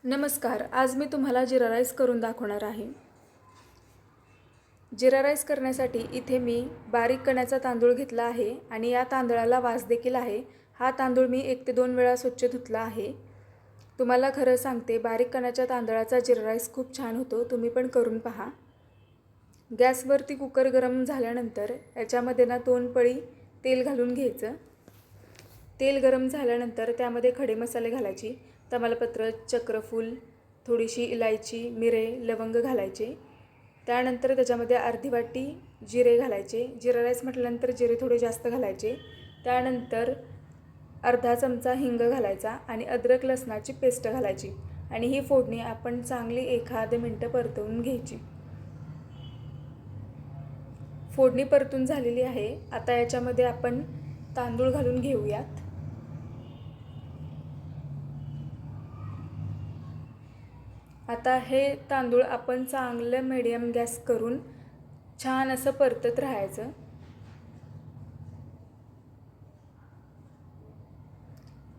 नमस्कार. आज मी तुम्हाला जिरा राईस करून दाखवणार आहे. जिरा राईस करण्यासाठी इथे मी बारीक कण्याचा तांदूळ घेतला आहे आणि या तांदळाला वास देखील आहे. हा तांदूळ मी 1 ते 2 वेळा स्वच्छ धुतला आहे. तुम्हाला खरं सांगते, बारीक कण्याच्या तांदळाचा जिरा राईस खूप छान होतो. तुम्ही पण करून पहा. गॅसवरती कुकर गरम झाल्यानंतर याच्यामध्ये 2 पळी तेल घालून घ्यायचं. तेल गरम झाल्यानंतर त्यामध्ये खडे मसाले घालायचे. तमालपत्र, चक्रफूल, थोडीशी इलायची, मिरे, लवंग घालायचे. त्यानंतर त्याच्यामध्ये अर्धी वाटी जिरे घालायचे. जिरा राईस म्हटल्यानंतर जिरे थोडे जास्त घालायचे. त्यानंतर अर्धा चमचा हिंग घालायचा आणि अद्रक लसणाची पेस्ट घालायची आणि ही फोडणी आपण चांगली 1 मिनिट परतवून घ्यायची. फोडणी परतून झालेली आहे. आता याच्यामध्ये आपण तांदूळ घालून घेऊयात. आता हे तांदूळ आपण चांगलं मीडियम गॅस करून छान असं परतत राहायचं.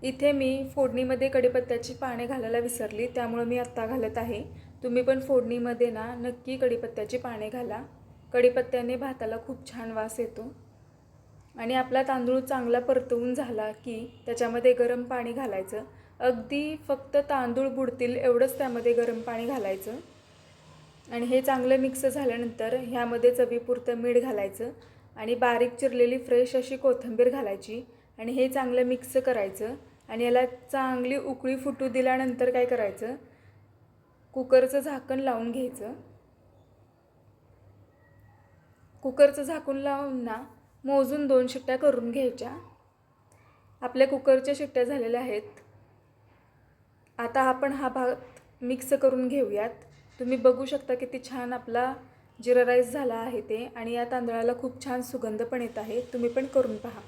इथे मी फोडणीमध्ये कढीपत्त्याची पाने घालायला विसरली, त्यामुळे मी आत्ता घालत आहे. तुम्ही पण फोडणीमध्ये नक्की कढीपत्त्याची पाने घाला. कढीपत्त्याने भाताला खूप छान वास येतो. आणि आपला तांदूळ चांगला परतवून झाला की त्याच्यामध्ये गरम पाणी घालायचं. अगदी फक्त तांदूळ बुडतील एवढंच त्यामध्ये गरम पाणी घालायचं आणि हे चांगलं मिक्स झाल्यानंतर ह्यामध्ये चवीपुरतं मीठ घालायचं आणि बारीक चिरलेली फ्रेश अशी कोथिंबीर घालायची आणि हे चांगलं मिक्स करायचं. आणि याला चांगली उकळी फुटू दिल्यानंतर काय करायचं, कुकरचं झाकण लावून घ्यायचं. कुकरचं झाकण लावून मोजून 2 शिट्ट्या करून घ्यायच्या. आपल्या कुकरच्या शिट्ट्या झालेल्या आहेत. आता आपण हा भात मिक्स करून घेऊयात. तुम्ही बघू शकता किती छान आपला जिरा राईस झाला आहे ते, आणि या तांदळाला खूप छान सुगंध पण येत आहे. तुम्ही पण करून पहा.